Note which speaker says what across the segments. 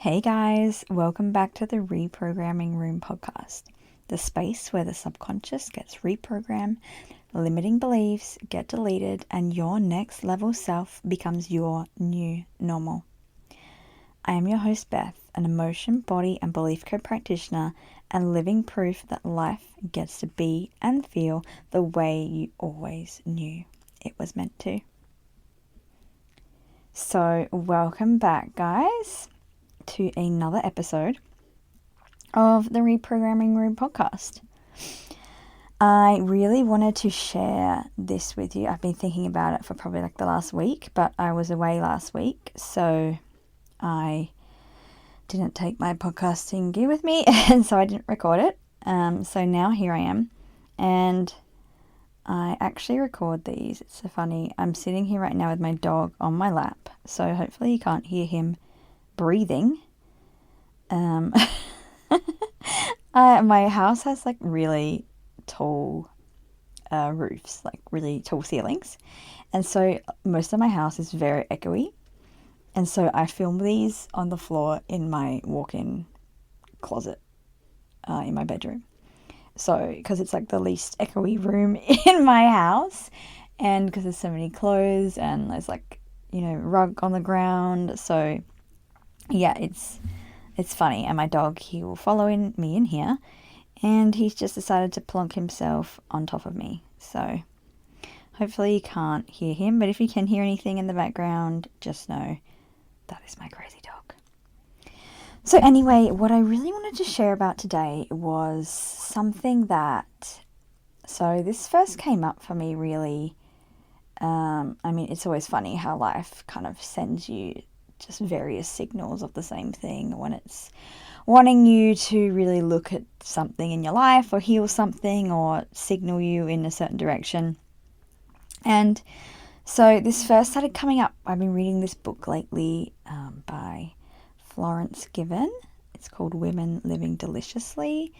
Speaker 1: Hey guys, welcome back to the Reprogramming Room podcast, the space where the subconscious gets reprogrammed, limiting beliefs get deleted, and your next level self becomes your new normal. I am your host Beth, an emotion, body, and belief code practitioner and living proof that life gets to be and feel the way you always knew it was meant to. So, welcome back, guys, to another episode of the Reprogramming Room podcast. I really wanted to share this with you. I've been thinking about it for probably like the last week, but I was away last week, so I didn't take my podcasting gear with me, and so I didn't record it. So now here I am, and I actually record these. It's so funny. I'm sitting here right now with my dog on my lap, so hopefully you can't hear him breathing. My house has like really tall roofs, like really tall ceilings, and so most of my house is very echoey, and so I film these on the floor in my walk-in closet in my bedroom, so because it's like the least echoey room in my house, and because there's so many clothes and there's like, rug on the ground, so yeah, it's funny. And my dog, he will follow me in here, and he's just decided to plonk himself on top of me. So hopefully you can't hear him, but if you can hear anything in the background, just know that is my crazy dog. So anyway, what I really wanted to share about today was something so this first came up for me really, it's always funny how life kind of sends you just various signals of the same thing when it's wanting you to really look at something in your life or heal something or signal you in a certain direction. And so this first started coming up. I've been reading this book lately by Florence Given. It's called Women Living Deliciously.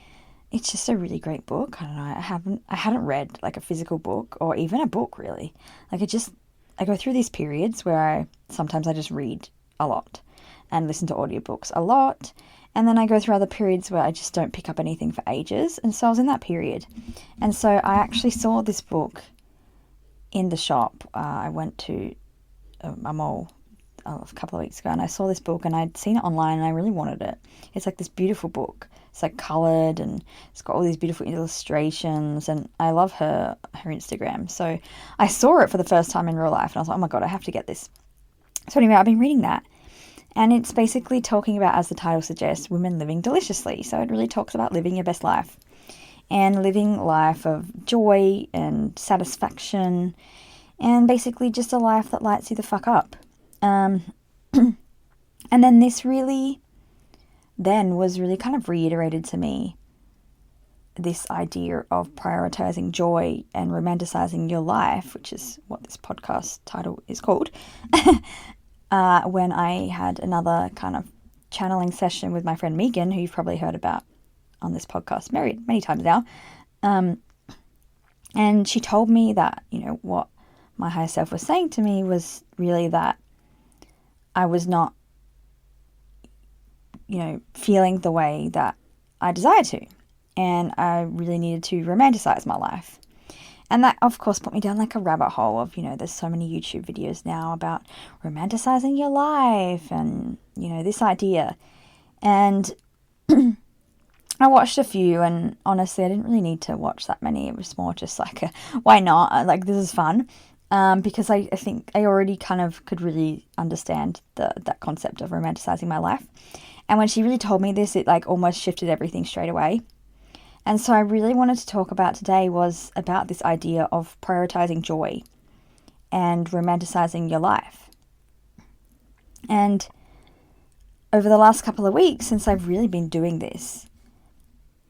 Speaker 1: It's just a really great book. I don't know, I hadn't read like a physical book or even a book really. I go through these periods where sometimes I just read a lot and listen to audiobooks a lot, and then I go through other periods where I just don't pick up anything for ages, and so I was in that period. And so I actually saw this book in the shop. I went to a mall a couple of weeks ago, and I saw this book, and I'd seen it online and I really wanted it. It's like this beautiful book. It's like coloured and it's got all these beautiful illustrations, and I love her Instagram. So I saw it for the first time in real life and I was like, oh my god, I have to get this. So anyway, I've been reading that, and it's basically talking about, as the title suggests, women living deliciously. So it really talks about living your best life and living life of joy and satisfaction, and basically just a life that lights you the fuck up. And then this really was really kind of reiterated to me, this idea of prioritizing joy and romanticizing your life, which is what this podcast title is called, when I had another kind of channeling session with my friend Megan, who you've probably heard about on this podcast many times now. And she told me that, what my higher self was saying to me was really that I was not, feeling the way that I desired to. And I really needed to romanticize my life. And that, of course, put me down like a rabbit hole of, there's so many YouTube videos now about romanticizing your life and, this idea. And I watched a few, and honestly, I didn't really need to watch that many. It was more just like, why not? Like, this is fun. Because I think I already kind of could really understand that concept of romanticizing my life. And when she really told me this, it like almost shifted everything straight away. And so I really wanted to talk about today was about this idea of prioritizing joy and romanticizing your life. And over the last couple of weeks, since I've really been doing this,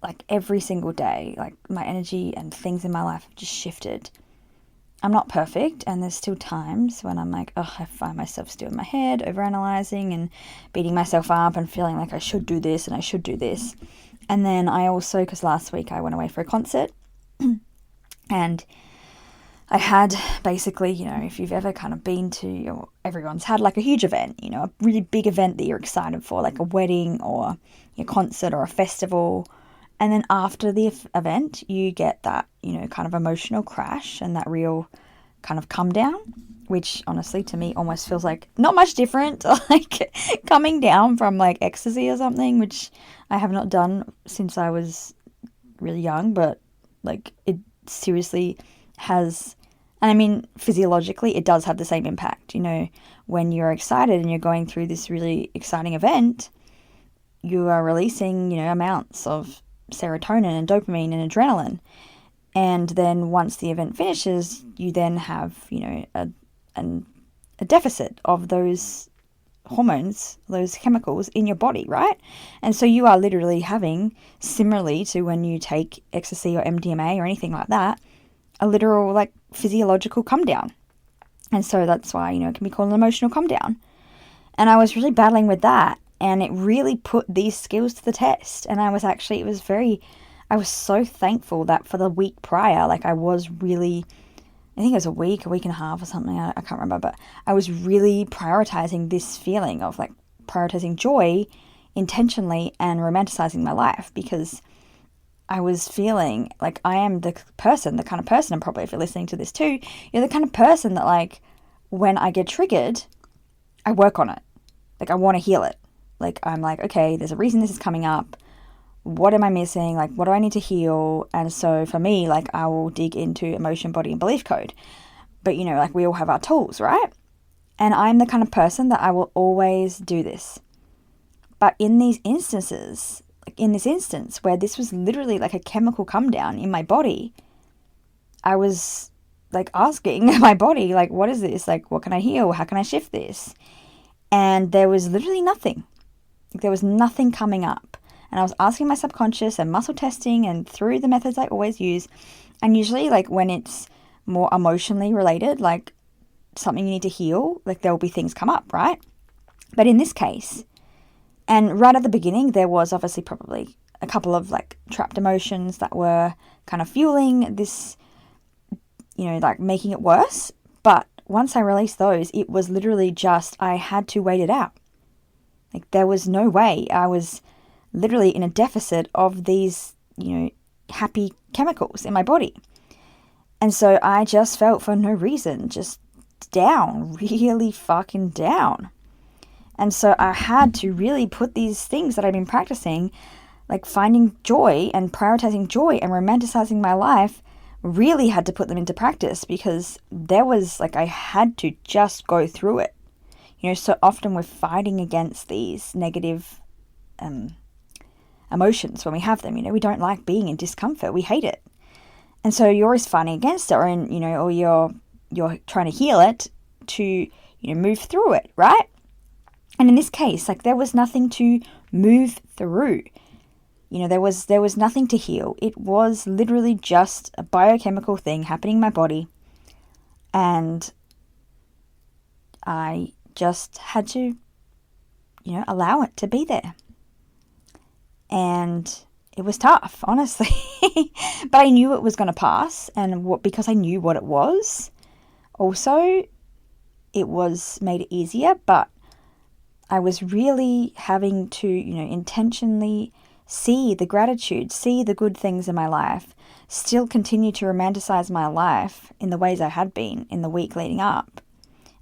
Speaker 1: like every single day, like my energy and things in my life have just shifted. I'm not perfect, and there's still times when I'm like, I find myself still in my head, overanalyzing and beating myself up and feeling like I should do this and I should do this. And then I also, because last week I went away for a concert, and I had basically, if you've ever kind of been to, or everyone's had like a huge event, a really big event that you're excited for, like a wedding or a concert or a festival. And then after the event, you get that, kind of emotional crash and that real kind of come down, which honestly to me almost feels like not much different, like coming down from like ecstasy or something, which I have not done since I was really young, but like it seriously has. And I mean, physiologically, it does have the same impact. When you're excited and you're going through this really exciting event, you are releasing, amounts of serotonin and dopamine and adrenaline. And then once the event finishes, you then have, a deficit of those hormones, those chemicals in your body, right? And so you are literally having, similarly to when you take ecstasy or MDMA or anything like that, a literal like physiological come down. And so that's why, it can be called an emotional come down. And I was really battling with that, and it really put these skills to the test. And I was so thankful that for the week prior, like I was really, I think it was a week and a half or something, I can't remember, but I was really prioritizing this feeling of like prioritizing joy intentionally and romanticizing my life, because I was feeling like I am the kind of person, and probably if you're listening to this too, you're the kind of person that like when I get triggered, I work on it. Like I want to heal it. Like I'm like, okay, there's a reason this is coming up. What am I missing? Like, what do I need to heal? And so for me, like I will dig into emotion, body, and belief code. But like we all have our tools, right? And I'm the kind of person that I will always do this. But in these instances, like in this instance where this was literally like a chemical come down in my body, I was like asking my body, like, what is this? Like, what can I heal? How can I shift this? And there was literally nothing. There was nothing coming up. And I was asking my subconscious and muscle testing and through the methods I always use. And usually like when it's more emotionally related, like something you need to heal, like there will be things come up, right? But in this case, and right at the beginning, there was obviously probably a couple of like trapped emotions that were kind of fueling this, like making it worse. But once I released those, it was literally just, I had to wait it out. Like there was no way. I was literally in a deficit of these, happy chemicals in my body. And so I just felt for no reason, just down, really fucking down. And so I had to really put these things that I've been practicing, like finding joy and prioritizing joy and romanticizing my life, really had to put them into practice, because there was like, I had to just go through it. So often we're fighting against these negative emotions when we have them. We don't like being in discomfort. We hate it. And so you're always fighting against it, or you're trying to heal it to, move through it, right? And in this case, like there was nothing to move through. There was nothing to heal. It was literally just a biochemical thing happening in my body. And I just had to, allow it to be there. And it was tough, honestly. But I knew it was going to pass. And because I knew what it was, also, it was made it easier. But I was really having to, intentionally see the gratitude, see the good things in my life, still continue to romanticize my life in the ways I had been in the week leading up.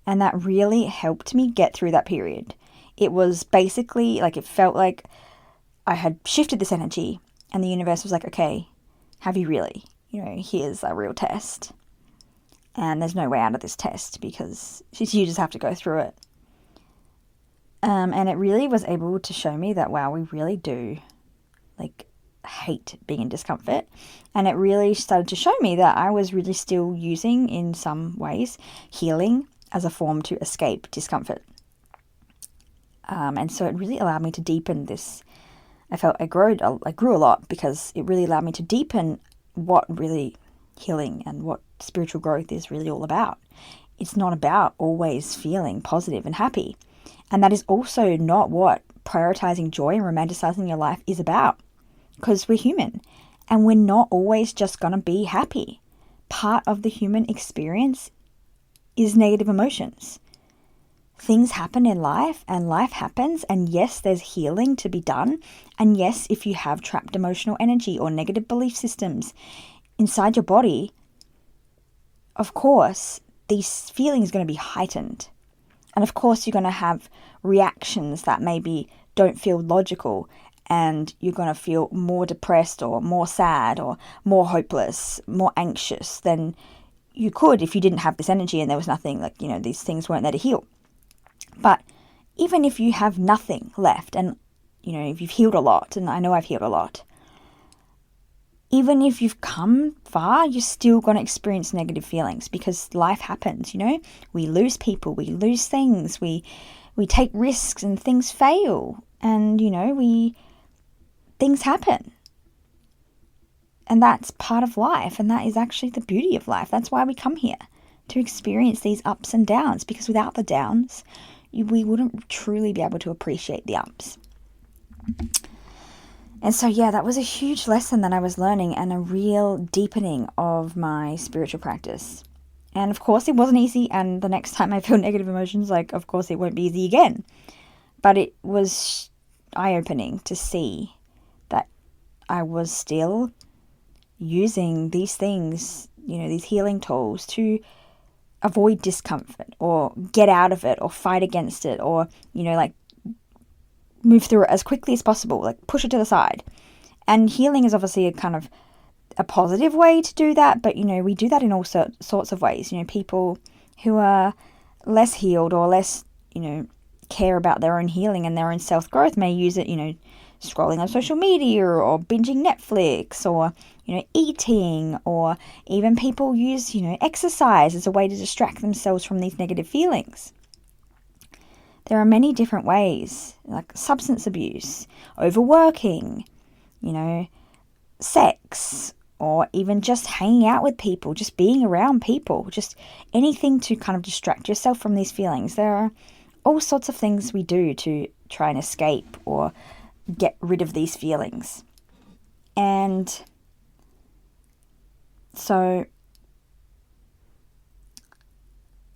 Speaker 1: And that really helped me get through that period. It was basically like, it felt like I had shifted this energy, and the universe was like, okay, have you really? Here's a real test. And there's no way out of this test, because you just have to go through it. And it really was able to show me that, wow, we really do like hate being in discomfort. And it really started to show me that I was really still using, in some ways, healing as a form to escape discomfort. And so it really allowed me to deepen this. I felt I grew a lot, because it really allowed me to deepen what really healing and what spiritual growth is really all about. It's not about always feeling positive and happy. And that is also not what prioritizing joy and romanticizing your life is about, because we're human and we're not always just going to be happy, part of the human experience is negative emotions. Things happen in life and life happens, and yes, there's healing to be done. And yes, if you have trapped emotional energy or negative belief systems inside your body, of course, these feelings are going to be heightened. And of course, you're going to have reactions that maybe don't feel logical, and you're going to feel more depressed or more sad or more hopeless, more anxious than you could if you didn't have this energy and there was nothing, like, these things weren't there to heal. But even if you have nothing left, and, if you've healed a lot, and I know I've healed a lot, even if you've come far, you're still going to experience negative feelings because life happens, We lose people, we lose things, we take risks and things fail, and, things happen. And that's part of life, and that is actually the beauty of life. That's why we come here, to experience these ups and downs, because without the downs, we wouldn't truly be able to appreciate the ups. And so, that was a huge lesson that I was learning, and a real deepening of my spiritual practice. And of course, it wasn't easy, and the next time I feel negative emotions, of course, it won't be easy again. But it was eye-opening to see that I was still using these things, these healing tools to avoid discomfort or get out of it or fight against it or, move through it as quickly as possible, push it to the side. And healing is obviously a kind of a positive way to do that, but, we do that in all sorts of ways. People who are less healed or less, care about their own healing and their own self-growth may use it, scrolling on social media or binging Netflix or, eating, or even people use, exercise as a way to distract themselves from these negative feelings. There are many different ways, like substance abuse, overworking, sex, or even just hanging out with people, just being around people, just anything to kind of distract yourself from these feelings. There are all sorts of things we do to try and escape or get rid of these feelings. And so,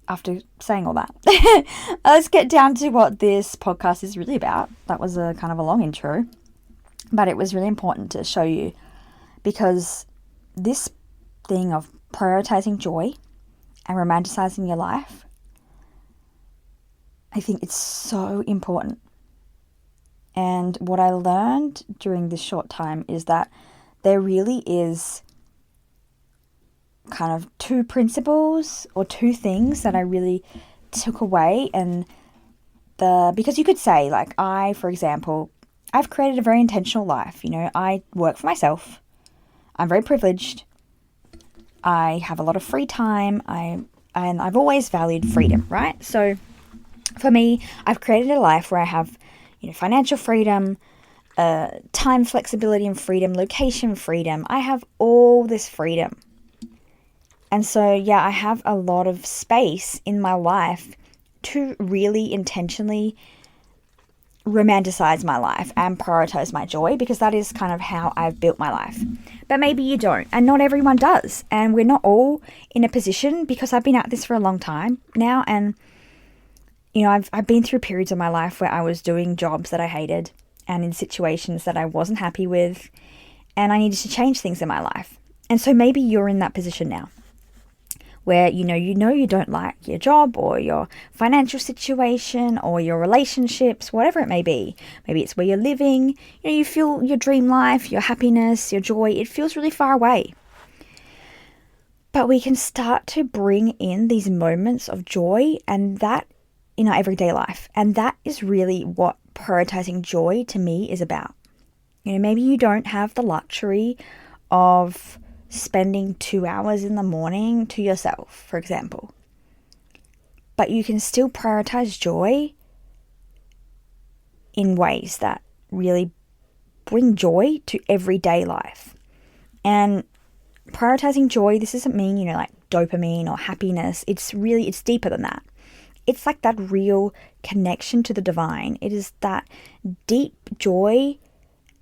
Speaker 1: after saying all that, let's get down to what this podcast is really about. That was a kind of a long intro, but it was really important to show you, because this thing of prioritizing joy and romanticizing your life, I think it's so important. And what I learned during this short time is that there really is kind of two principles or two things that I really took away. And because you could say, for example, I've created a very intentional life. I work for myself. I'm very privileged. I have a lot of free time. And I've always valued freedom, right? So for me, I've created a life where I have, financial freedom, time flexibility and freedom, location freedom. I have all this freedom. And so, I have a lot of space in my life to really intentionally romanticize my life and prioritize my joy, because that is kind of how I've built my life. But maybe you don't, and not everyone does. And we're not all in a position, because I've been at this for a long time now, and I've been through periods of my life where I was doing jobs that I hated and in situations that I wasn't happy with, and I needed to change things in my life. And so maybe you're in that position now, where you don't like your job or your financial situation or your relationships, whatever it may be. Maybe it's where you're living. You feel your dream life, your happiness, your joy, it feels really far away. But we can start to bring in these moments of joy, and that in our everyday life. And that is really what prioritizing joy to me is about. Maybe you don't have the luxury of spending 2 hours in the morning to yourself, for example. But you can still prioritize joy in ways that really bring joy to everyday life. And prioritizing joy, this doesn't mean, like dopamine or happiness. It's deeper than that. It's like that real connection to the divine. It is that deep joy.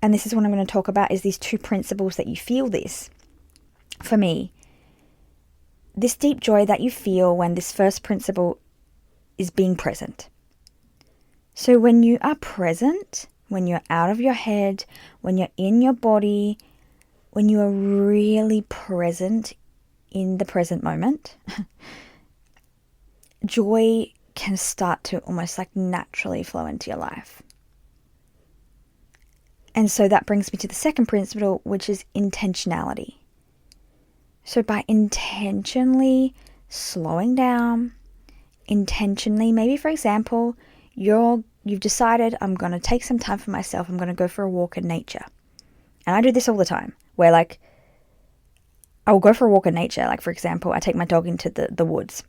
Speaker 1: And this is what I'm going to talk about, is these two principles that you feel this. For me, this deep joy that you feel when this first principle is being present. So when you are present, when you're out of your head, when you're in your body, when you are really present in the present moment, joy can start to almost like naturally flow into your life. And so that brings me to the second principle, which is intentionality. So by intentionally slowing down, intentionally, maybe for example, you've decided, I'm going to take some time for myself. I'm going to go for a walk in nature. And I do this all the time, where like I'll go for a walk in nature. Like for example, I take my dog into the woods.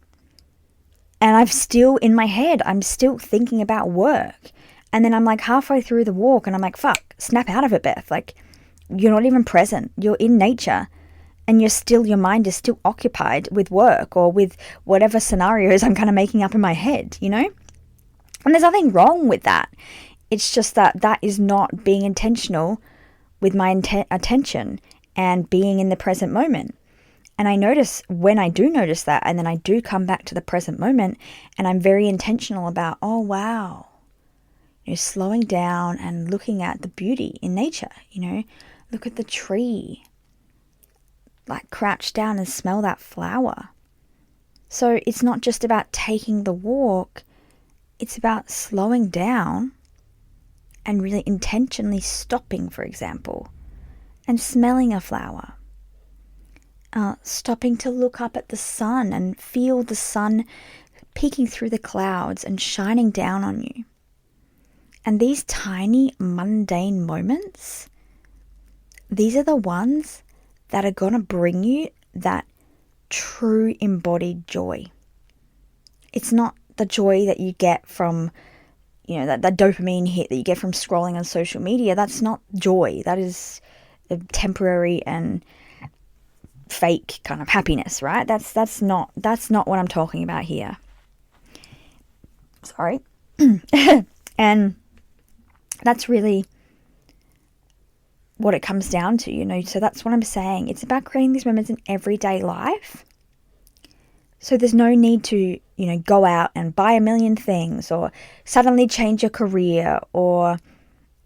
Speaker 1: And I'm still in my head. I'm still thinking about work. And then I'm like halfway through the walk and I'm like, fuck, snap out of it, Beth. Like you're not even present. You're in nature. And your mind is still occupied with work or with whatever scenarios I'm kind of making up in my head, you know? And there's nothing wrong with that. It's just that is not being intentional with my attention and being in the present moment. And I notice when I do notice that, and then I do come back to the present moment, and I'm very intentional about, oh, wow, slowing down and looking at the beauty in nature, look at the tree. Like crouch down and smell that flower. So it's not just about taking the walk, it's about slowing down and really intentionally stopping, for example, and smelling a flower. Stopping to look up at the sun and feel the sun peeking through the clouds and shining down on you. And these tiny mundane moments, these are the ones that are going to bring you that true embodied joy. It's not the joy that you get from, that dopamine hit that you get from scrolling on social media. That's not joy. That is a temporary and fake kind of happiness, right? That's not what I'm talking about here. Sorry. And that's really what it comes down to, so that's what I'm saying. It's about creating these moments in everyday life. So there's no need to, go out and buy a million things or suddenly change your career or,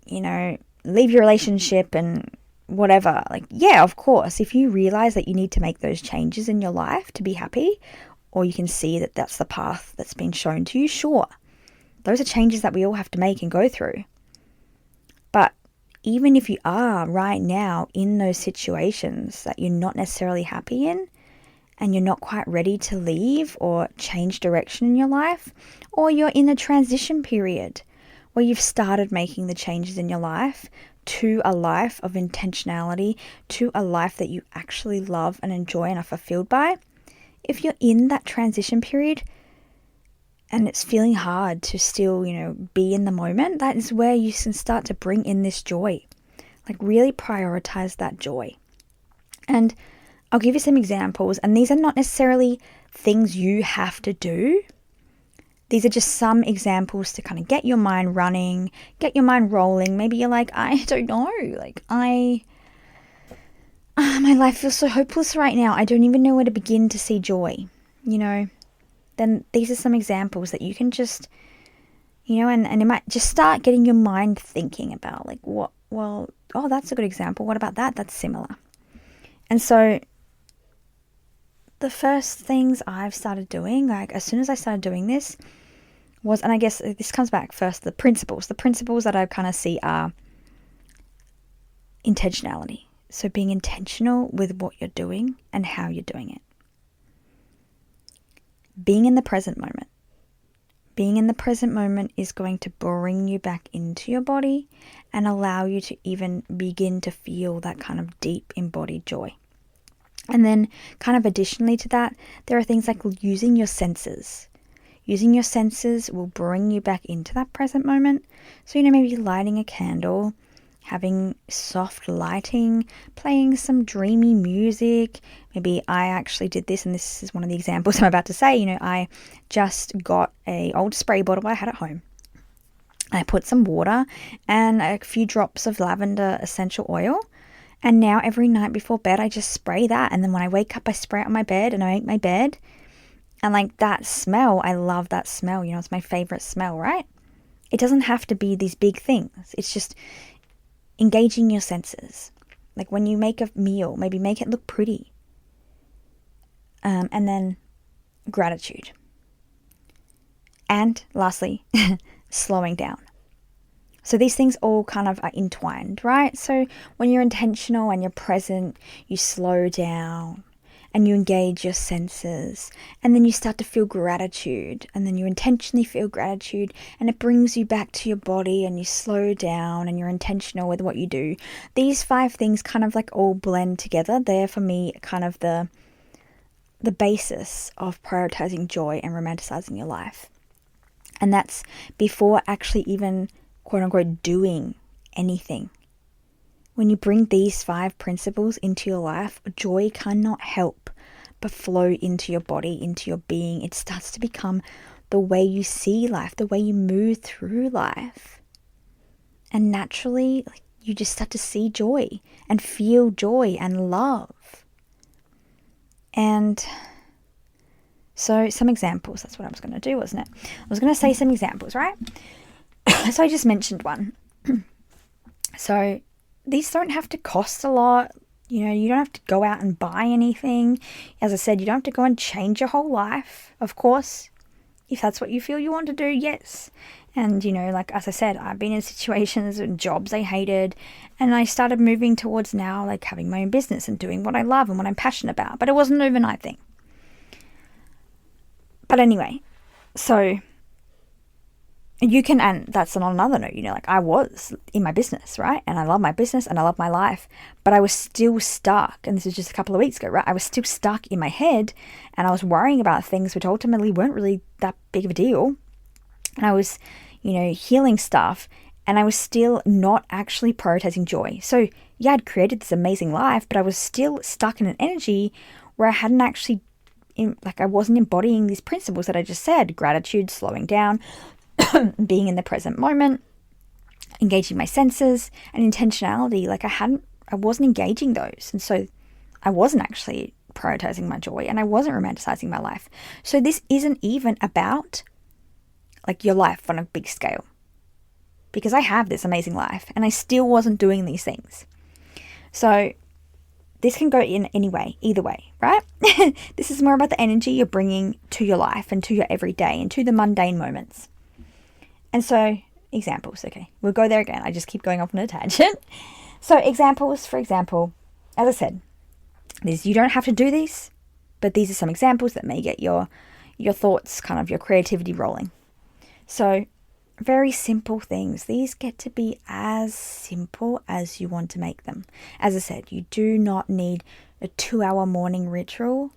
Speaker 1: leave your relationship and whatever. Like, yeah, of course, if you realize that you need to make those changes in your life to be happy, or you can see that that's the path that's been shown to you, sure. Those are changes that we all have to make and go through. But even if you are right now in those situations that you're not necessarily happy in and you're not quite ready to leave or change direction in your life, or you're in a transition period where you've started making the changes in your life to a life of intentionality, to a life that you actually love and enjoy and are fulfilled by, if you're in that transition period and it's feeling hard to still, be in the moment, that is where you can start to bring in this joy. Like really prioritize that joy. And I'll give you some examples, and these are not necessarily things you have to do. These are just some examples to kind of get your mind running, get your mind rolling. Maybe you're like, I don't know, my life feels so hopeless right now. I don't even know where to begin to see joy, Then these are some examples that you can just, and it might just start getting your mind thinking about that's a good example. What about that? That's similar. And so the first things I've started doing, as soon as I started doing this was, and I guess this comes back first, the principles that I kind of see are intentionality. So being intentional with what you're doing and how you're doing it. Being in the present moment. Being in the present moment is going to bring you back into your body and allow you to even begin to feel that kind of deep embodied joy. And then kind of additionally to that, there are things like using your senses. Using your senses will bring you back into that present moment. So, maybe lighting a candle, having soft lighting, playing some dreamy music. Maybe I actually did this, and this is one of the examples I'm about to say. I just got an old spray bottle I had at home. I put some water and a few drops of lavender essential oil, And now every night before bed, I just spray that. And then when I wake up, I spray it on my bed and I make my bed. And like that smell, I love that smell. You know, it's my favorite smell, right? It doesn't have to be these big things. It's just engaging your senses. Like when you make a meal, maybe make it look pretty. And then gratitude. And lastly, slowing down. So these things all kind of are entwined, right? So when you're intentional and you're present, you slow down and you engage your senses, and then you start to feel gratitude, and then you intentionally feel gratitude, and it brings you back to your body, and you slow down and you're intentional with what you do. These 5 things kind of like all blend together. They're for me kind of the basis of prioritizing joy and romanticizing your life. And that's before actually even quote unquote doing anything. When you bring these 5 principles into your life, joy cannot help but flow into your body, into your being. It starts to become the way you see life, the way you move through life. And naturally, you just start to see joy and feel joy and love. And so some examples, that's what I was going to do, wasn't it? I was going to say some examples, right? So I just mentioned one. So these don't have to cost a lot. You know, you don't have to go out and buy anything. As I said, you don't have to go and change your whole life. Of course, if that's what you feel you want to do, yes. And, you know, like as I said, I've been in situations and jobs I hated, and I started moving towards now like having my own business and doing what I love and what I'm passionate about. But it wasn't an overnight thing. But anyway, so you can, and that's on another note, you know, like I was in my business, right? And I love my business and I love my life, but I was still stuck. And this was just a couple of weeks ago, right? I was still stuck in my head and I was worrying about things which ultimately weren't really that big of a deal. And I was, you know, healing stuff, and I was still not actually prioritizing joy. So yeah, I'd created this amazing life, but I was still stuck in an energy where I hadn't actually, I wasn't embodying these principles that I just said: gratitude, slowing down, being in the present moment, engaging my senses, and intentionality. Like I wasn't engaging those. And so I wasn't actually prioritizing my joy, and I wasn't romanticizing my life. So this isn't even about like your life on a big scale, because I have this amazing life and I still wasn't doing these things. So this can go in any way, either way, right? This is more about the energy you're bringing to your life and to your everyday and to the mundane moments. And so examples, okay, we'll go there again. I just keep going off on a tangent. So examples, for example, as I said, you don't have to do these, but these are some examples that may get your thoughts, kind of your creativity rolling. So very simple things. These get to be as simple as you want to make them. As I said, you do not need a 2-hour morning ritual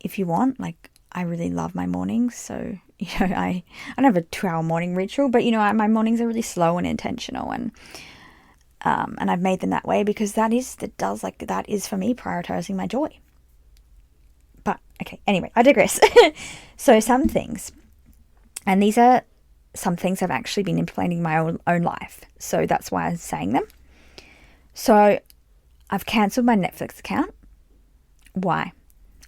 Speaker 1: if you want. Like, I really love my mornings, so you know, I don't have a 2-hour morning ritual, but you know, my mornings are really slow and intentional, and I've made them that way because that is for me prioritizing my joy. But okay, anyway, I digress. So some things, and these are some things I've actually been implementing in my own life, so that's why I'm saying them. So I've cancelled my Netflix account. Why?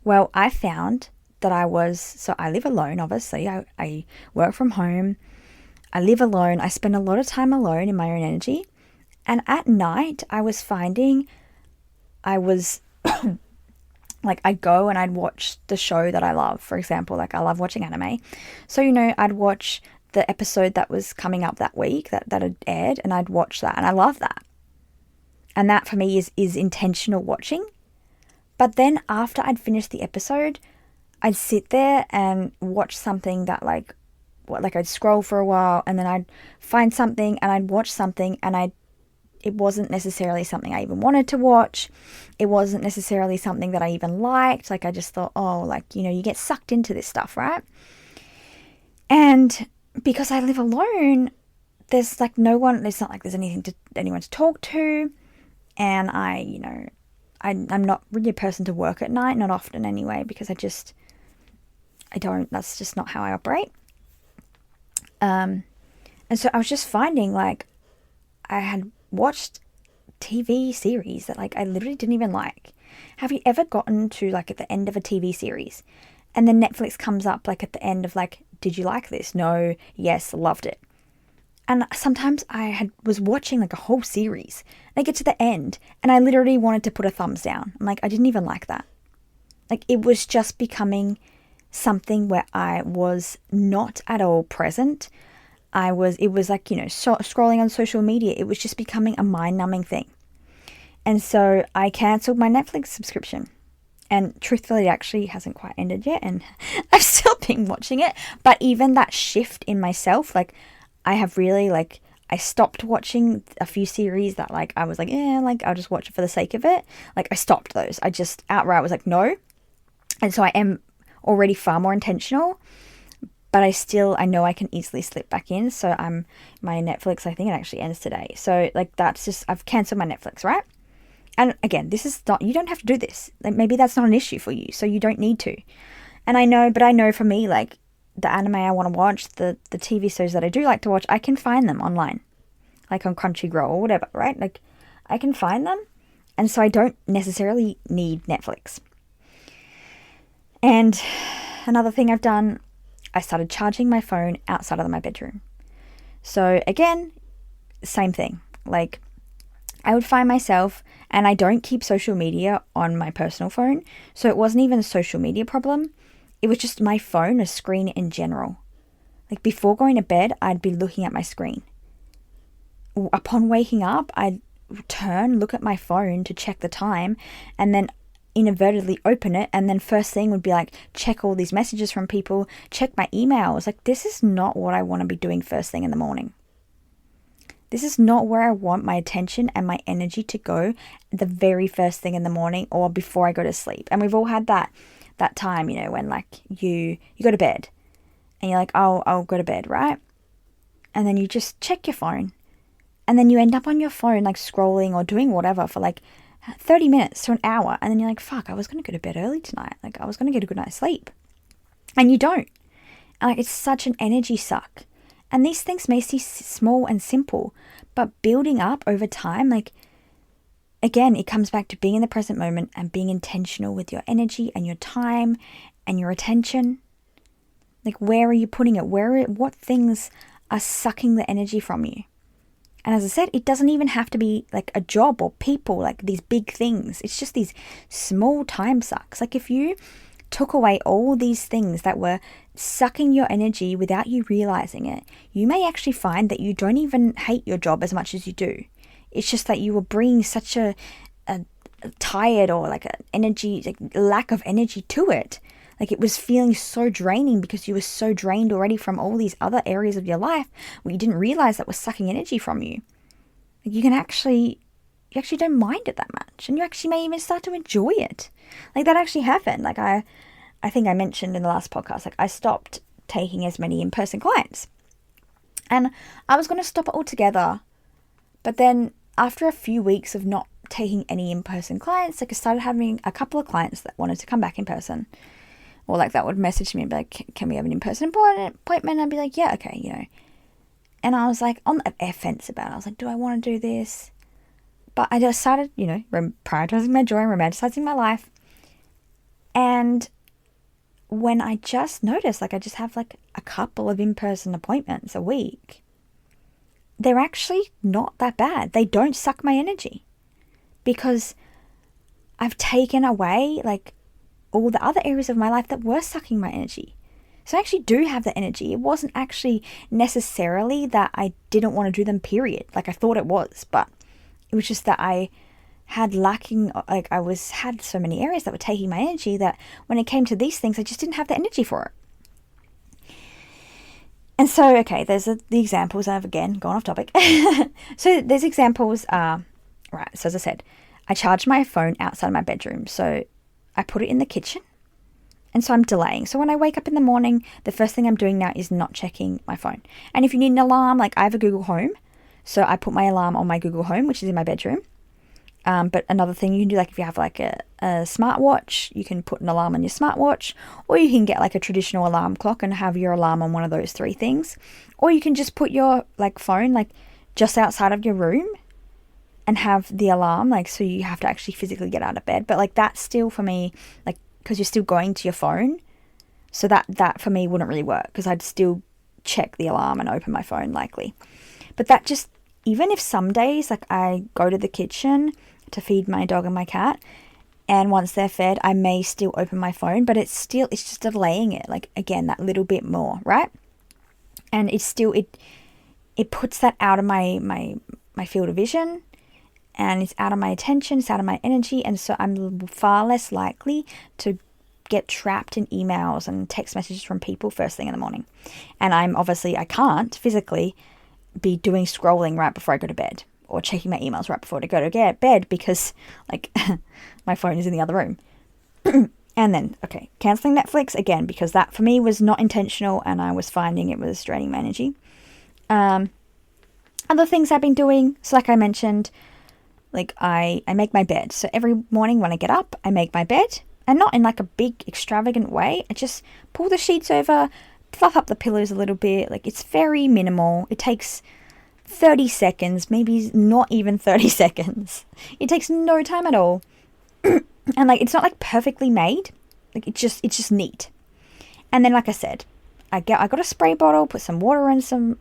Speaker 1: Well, I found that I live alone, obviously. I work from home. I live alone. I spend a lot of time alone in my own energy. And at night, I was finding like, I'd go and I'd watch the show that I love. For example, like I love watching anime. So, you know, I'd watch the episode that was coming up that week that had aired, and I'd watch that. And I love that. And that for me is intentional watching. But then after I'd finished the episode, I'd sit there and watch something that I'd scroll for a while, and then I'd find something and I'd watch something, and it wasn't necessarily something I even wanted to watch. It wasn't necessarily something that I even liked. Like, I just thought, oh, like, you know, you get sucked into this stuff, right? And because I live alone, there's like no one, it's not like there's anyone to talk to. And I'm not really a person to work at night, not often anyway, because that's just not how I operate. And so I was just finding, like, I had watched TV series that like I literally didn't even like. Have you ever gotten to like at the end of a TV series and then Netflix comes up like at the end of like, did you like this? No, yes, loved it. And sometimes was watching like a whole series and I get to the end and I literally wanted to put a thumbs down. I'm like, I didn't even like that. Like it was just becoming something where I was not at all present. It was like, scrolling on social media. It was just becoming a mind-numbing thing. And so I cancelled my Netflix subscription. And truthfully, it actually hasn't quite ended yet. And I've still been watching it. But even that shift in myself, like I have really like, I stopped watching a few series that like, I was like, yeah, like I'll just watch it for the sake of it. Like I stopped those. I just outright was like, no. And so I am already far more intentional. But I know I can easily slip back in. So my Netflix, I think it actually ends today. So like I've cancelled my Netflix, right? And again, you don't have to do this. Like maybe that's not an issue for you. So you don't need to. And I know for me, like the anime I want to watch, the TV shows that I do like to watch, I can find them online. Like on Crunchyroll or whatever, right? Like I can find them. And so I don't necessarily need Netflix. And another thing I've done, I started charging my phone outside of my bedroom. So again, same thing. Like I would find myself, and I don't keep social media on my personal phone. So it wasn't even a social media problem. It was just my phone, a screen in general. Like before going to bed, I'd be looking at my screen. Upon waking up, I'd look at my phone to check the time, and then inadvertently open it, and then first thing would be like check all these messages from people, check my emails. Like this is not what I want to be doing first thing in the morning. This is not where I want my attention and my energy to go the very first thing in the morning or before I go to sleep. And we've all had that time, when like you go to bed and you're like, oh, I'll go to bed, right? And then you just check your phone and then you end up on your phone like scrolling or doing whatever for like 30 minutes to an hour, and then you're like, fuck, I was going to go to bed early tonight. Like, I was going to get a good night's sleep. And you don't. And like, it's such an energy suck. And these things may seem small and simple, but building up over time, like, again, it comes back to being in the present moment and being intentional with your energy and your time and your attention. Like, where are you putting it? What things are sucking the energy from you? And as I said, it doesn't even have to be like a job or people, like these big things. It's just these small time sucks. Like if you took away all these things that were sucking your energy without you realizing it, you may actually find that you don't even hate your job as much as you do. It's just that you were bringing such a tired or like an energy, like lack of energy to it. Like it was feeling so draining because you were so drained already from all these other areas of your life where you didn't realize that was sucking energy from you. Like you actually don't mind it that much, and you actually may even start to enjoy it. Like that actually happened. Like I think I mentioned in the last podcast, like I stopped taking as many in-person clients, and I was going to stop it altogether. But then after a few weeks of not taking any in-person clients, like I started having a couple of clients that wanted to come back in person. Or like that would message me and be like, can we have an in-person appointment? I'd be like, yeah, okay, And I was like on the fence about it. I was like, do I want to do this? But I just started, prioritizing my joy and romanticizing my life. And when I just noticed, like I just have like a couple of in-person appointments a week, they're actually not that bad. They don't suck my energy because I've taken away like all the other areas of my life that were sucking my energy. So I actually do have the energy. It wasn't actually necessarily that I didn't want to do them, period. Like I thought it was, but it was just that I had had so many areas that were taking my energy that when it came to these things, I just didn't have the energy for it. And so, okay, there's the examples. I've again gone off topic. So there's examples. Right. So as I said, I charge my phone outside my bedroom. So I put it in the kitchen, and so I'm delaying. So when I wake up in the morning, the first thing I'm doing now is not checking my phone. And if you need an alarm, like I have a Google Home, so I put my alarm on my Google Home, which is in my bedroom. But another thing you can do, like if you have like a smartwatch, you can put an alarm on your smartwatch, or you can get like a traditional alarm clock and have your alarm on one of those three things. Or you can just put your like phone like just outside of your room, and have the alarm, like, so you have to actually physically get out of bed. But like that still for me, like, because you're still going to your phone, so that for me wouldn't really work, because I'd still check the alarm and open my phone likely. But that just, even if some days like I go to the kitchen to feed my dog and my cat, and once they're fed I may still open my phone, but it's just delaying it, like, again, that little bit more, right? And it's still, it puts that out of my field of vision, and it's out of my attention, it's out of my energy, and so I'm far less likely to get trapped in emails and text messages from people first thing in the morning. And I can't physically be doing scrolling right before I go to bed, or checking my emails right before I go to bed, because like my phone is in the other room. And then, okay, cancelling Netflix again, because that for me was not intentional, and I was finding it was draining my energy. Other things I've been doing, so like I mentioned, like I make my bed. So every morning when I get up, I make my bed, and not in like a big extravagant way. I just pull the sheets over, fluff up the pillows a little bit. Like, it's very minimal. It takes 30 seconds, maybe not even 30 seconds. It takes no time at all. And like, it's not like perfectly made. Like, it's just neat. And then, like I said, I got a spray bottle, put some water and some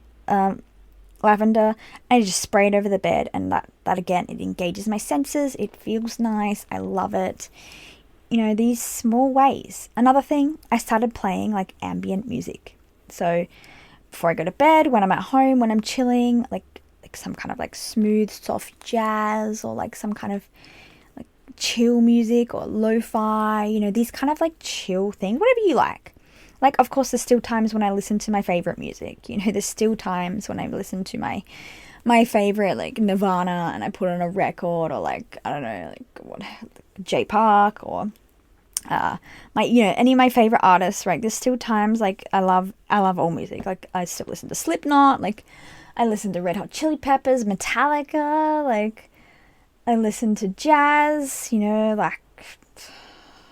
Speaker 1: lavender, and I just spray it over the bed, and that again, it engages my senses. It feels nice. I love it. You know, these small ways. Another thing, I started playing like ambient music. So before I go to bed, when I'm at home, when I'm chilling, like some kind of like smooth, soft jazz, or like some kind of like chill music, or lo-fi, you know, these kind of like chill things, whatever you like. Like, of course, there's still times when I listen to my favorite music. You know, there's still times when I listen to my favorite, like, Nirvana, and I put on a record, or like, I don't know, like what, J Park, or any of my favorite artists, right? There's still times like I love all music. Like, I still listen to Slipknot, like I listen to Red Hot Chili Peppers, Metallica, like I listen to jazz, you know, like,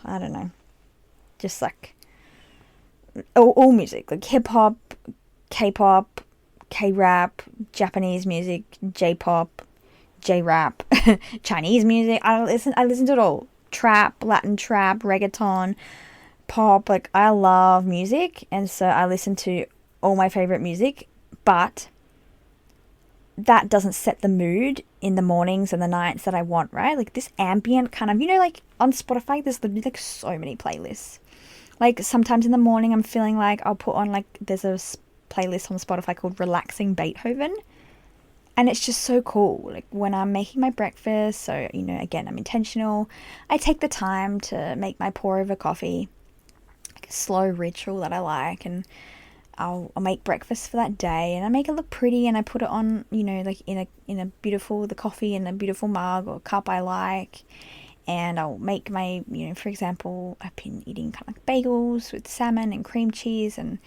Speaker 1: I don't know, just like all music, like hip hop, K-pop, K-rap, Japanese music, J-pop, J-rap, Chinese music. I listen to it all. Trap, Latin trap, reggaeton, pop. Like, I love music, and so I listen to all my favorite music, but that doesn't set the mood in the mornings and the nights that I want, right? Like, this ambient kind of, you know, like on Spotify, there's literally like so many playlists. Like, sometimes in the morning I'm feeling like I'll put on, like, there's a playlist on Spotify called Relaxing Beethoven, and it's just so cool. Like, when I'm making my breakfast, so, you know, again, I'm intentional. I take the time to make my pour over coffee, like a slow ritual that I like, and I'll make breakfast for that day, and I make it look pretty, and I put it on, you know, like in a beautiful, the coffee in a beautiful mug or cup I like. And I'll make my, you know, for example, I've been eating kind of like bagels with salmon and cream cheese and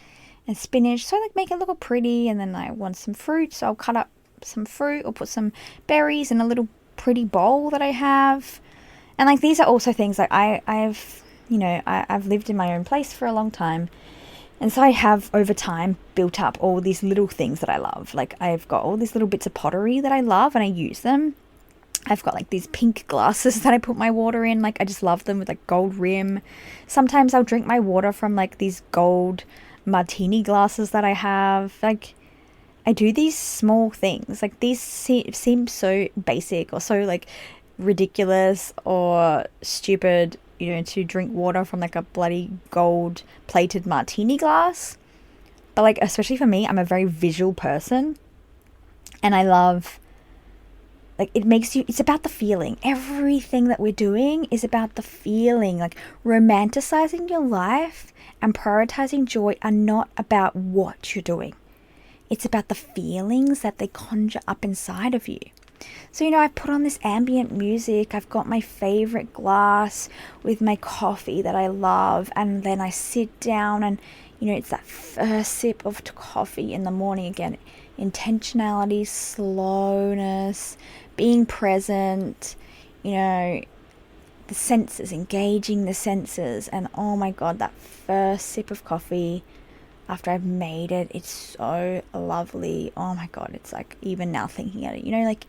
Speaker 1: spinach. So I like make it look all pretty. And then I want some fruit, so I'll cut up some fruit or put some berries in a little pretty bowl that I have. And like, these are also things like I've lived in my own place for a long time. And so I have, over time, built up all these little things that I love. Like, I've got all these little bits of pottery that I love, and I use them. I've got like these pink glasses that I put my water in. Like, I just love them, with like gold rim. Sometimes I'll drink my water from like these gold martini glasses that I have. Like, I do these small things. Like, these seem so basic or so like ridiculous or stupid, you know, to drink water from like a bloody gold plated martini glass. But like, especially for me, I'm a very visual person, and I love, like, it's about the feeling. Everything that we're doing is about the feeling. Like, romanticizing your life and prioritizing joy are not about what you're doing. It's about the feelings that they conjure up inside of you. So, you know, I put on this ambient music. I've got my favorite glass with my coffee that I love. And then I sit down and, you know, it's that first sip of coffee in the morning again. Intentionality, slowness, being present, you know, the senses, engaging the senses. And oh my God, that first sip of coffee after I've made it, it's so lovely. Oh my God, it's like, even now thinking at it, you know, like,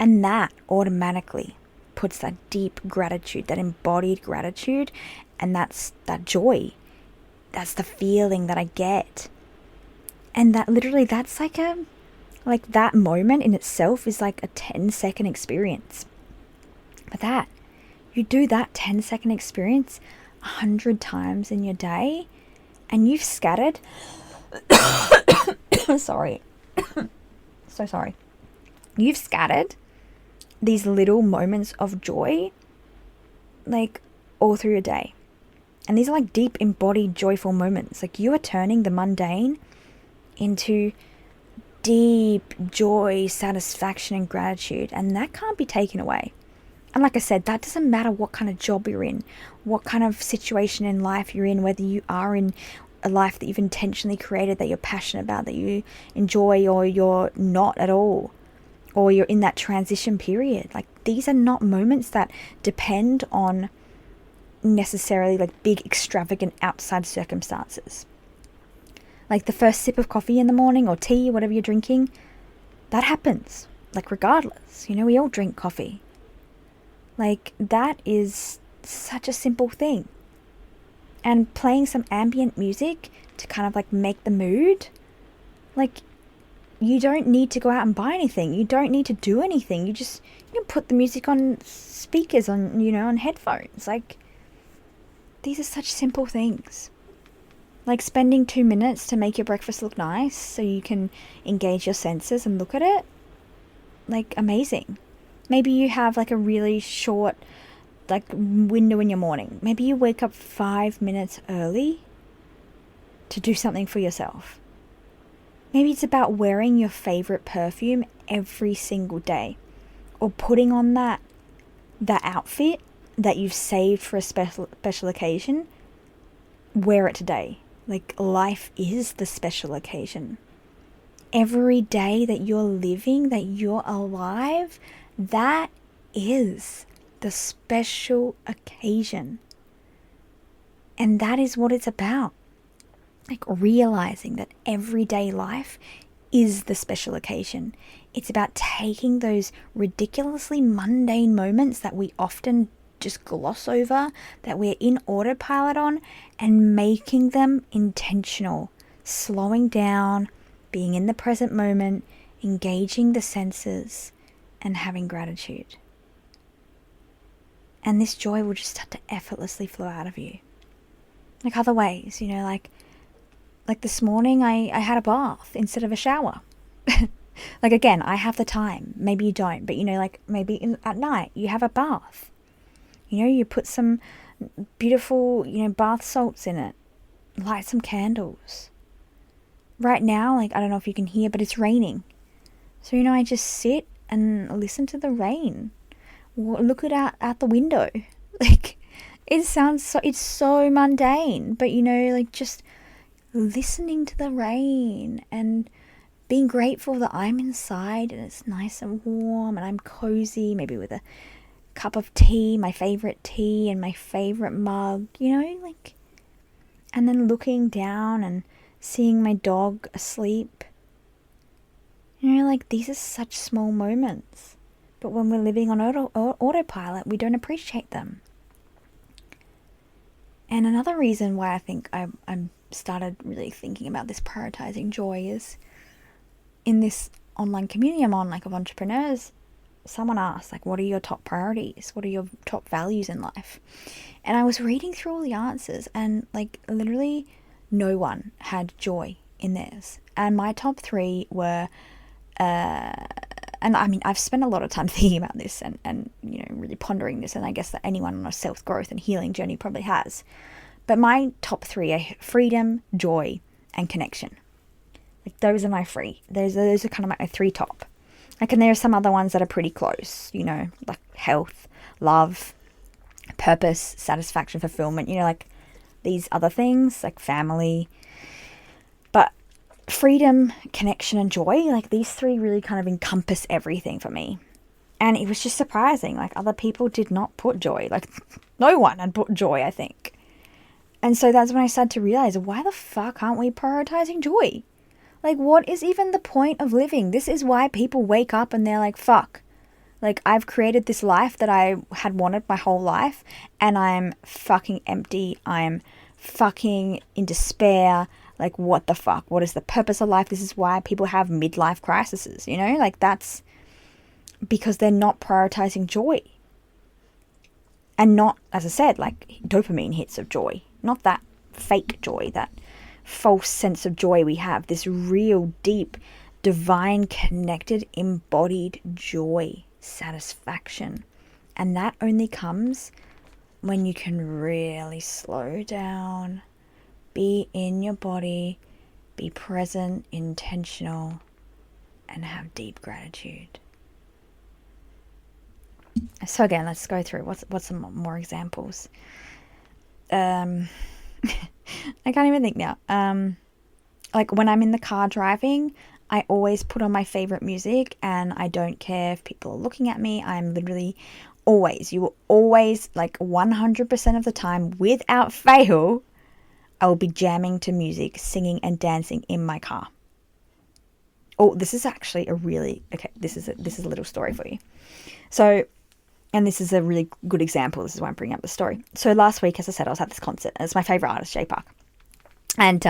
Speaker 1: And that automatically puts that deep gratitude, that embodied gratitude, and that's that joy. That's the feeling that I get. And that literally, that's like that moment in itself is like a 10-second experience. But that, you do that 10-second experience 100 times in your day, and you've scattered, sorry, so sorry. You've scattered these little moments of joy, like, all through your day. And these are like deep, embodied, joyful moments. Like, you are turning the mundane into deep joy, satisfaction, and gratitude. And that can't be taken away. And like I said, that doesn't matter what kind of job you're in, what kind of situation in life you're in, whether you are in a life that you've intentionally created, that you're passionate about, that you enjoy, or you're not at all, or you're in that transition period. Like, these are not moments that depend on necessarily like big, extravagant outside circumstances. Like the first sip of coffee in the morning, or tea, whatever you're drinking, that happens, like, regardless. You know, we all drink coffee. Like, that is such a simple thing. And playing some ambient music to kind of like make the mood, like, you don't need to go out and buy anything. You don't need to do anything. You can put the music on speakers, on, you know, on headphones. Like, these are such simple things. Like spending 2 minutes to make your breakfast look nice so you can engage your senses and look at it. Like, amazing. Maybe you have like a really short like window in your morning. Maybe you wake up 5 minutes early to do something for yourself. Maybe it's about wearing your favorite perfume every single day, or putting on that outfit that you've saved for a special occasion. Wear it today. Like, life is the special occasion. Every day that you're living, that you're alive, that is the special occasion. And that is what it's about. Like, realizing that everyday life is the special occasion. It's about taking those ridiculously mundane moments that we often just gloss over, that we're in autopilot on, and making them intentional. Slowing down, being in the present moment, engaging the senses, and having gratitude. And this joy will just start to effortlessly flow out of you. Like other ways, you know, like this morning I had a bath instead of a shower. Like, again, I have the time. Maybe you don't, but you know, like maybe at night you have a bath. You know, you put some beautiful, you know, bath salts in it. Light some candles. Right now, like, I don't know if you can hear, but it's raining. So, you know, I just sit and listen to the rain. Look it out the window. Like, it's so mundane, but you know, like, just listening to the rain and being grateful that I'm inside and it's nice and warm and I'm cozy, maybe with a cup of tea, my favorite tea and my favorite mug, you know, like, and then looking down and seeing my dog asleep. You know, like, these are such small moments, but when we're living on autopilot, we don't appreciate them. And another reason why I think I'm started really thinking about this prioritizing joy is in this online community I'm on, like, of entrepreneurs. Someone asked, like, what are your top priorities? What are your top values in life? And I was reading through all the answers, and like, literally no one had joy in theirs. And my top 3 were, and I mean, I've spent a lot of time thinking about this and you know, really pondering this, and I guess that anyone on a self-growth and healing journey probably has. But my top 3 are freedom, joy, and connection. Like, those are my 3. Those are kind of my 3 top. Like, and there are some other ones that are pretty close, you know, like health, love, purpose, satisfaction, fulfillment, you know, like these other things, like family. But freedom, connection, and joy, like, these 3 really kind of encompass everything for me. And it was just surprising. Like, other people did not put joy. Like, no one had put joy, I think. And so that's when I started to realize, why the fuck aren't we prioritizing joy? Like, what is even the point of living? This is why people wake up and they're like, fuck, Like, I've created this life that I had wanted my whole life, and I'm fucking empty. I'm fucking in despair. Like, what the fuck? What is the purpose of life? This is why people have midlife crises, you know? Like, that's because they're not prioritizing joy. And not, as I said, like dopamine hits of joy. Not that fake joy, that false sense of joy we have. This real, deep, divine, connected, embodied joy, satisfaction. And that only comes when you can really slow down, be in your body, be present, intentional, and have deep gratitude. So again, let's go through what's some more examples. I can't even think now. Like when I'm in the car driving, I always put on my favorite music, and I don't care if people are looking at me. I'm literally you will always, like 100% of the time, without fail, I will be jamming to music, singing and dancing in my car. Oh, this is actually this is a little story for you. So, and this is a really good example. This is why I'm bringing up the story. So last week, as I said, I was at this concert, and it's my favorite artist, Jay Park. And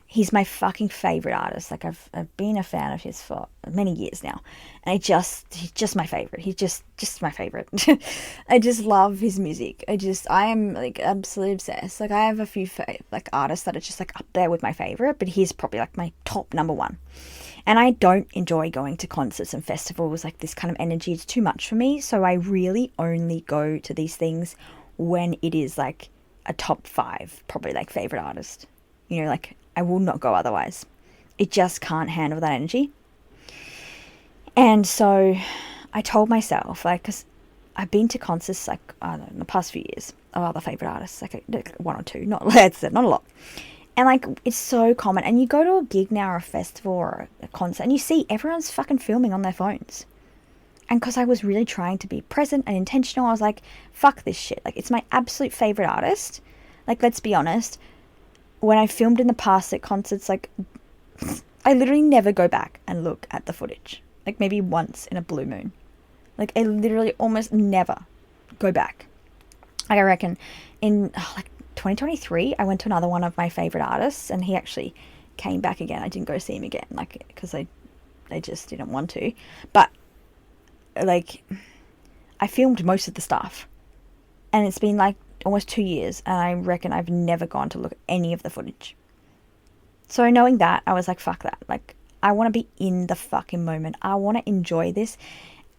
Speaker 1: he's my fucking favorite artist. Like, I've been a fan of his for many years now. And he's just my favorite. He's just my favorite. I just love his music. I am like absolutely obsessed. Like, I have a few like artists that are just like up there with my favorite, but he's probably like my top number one. And I don't enjoy going to concerts and festivals, like this kind of energy is too much for me. So I really only go to these things when it is like a top 5, probably like favorite artist. You know, like I will not go otherwise. It just can't handle that energy. And so I told myself, like, because I've been to concerts like, I don't know, in the past few years of other favorite artists, like 1 or 2, not a lot. And like, it's so common. And you go to a gig now or a festival or a concert, and you see everyone's fucking filming on their phones. And because I was really trying to be present and intentional, I was like, fuck this shit. Like, it's my absolute favorite artist. Like, let's be honest. When I filmed in the past at concerts, like, I literally never go back and look at the footage. Like, maybe once in a blue moon. Like, I literally almost never go back. Like, I reckon in, like, 2023, I went to another one of my favorite artists, and he actually came back again. I didn't go see him again, like, because I just didn't want to. But like, I filmed most of the stuff, and it's been like almost 2 years, and I reckon I've never gone to look at any of the footage. So knowing that, I was like, fuck that. Like, I want to be in the fucking moment. I want to enjoy this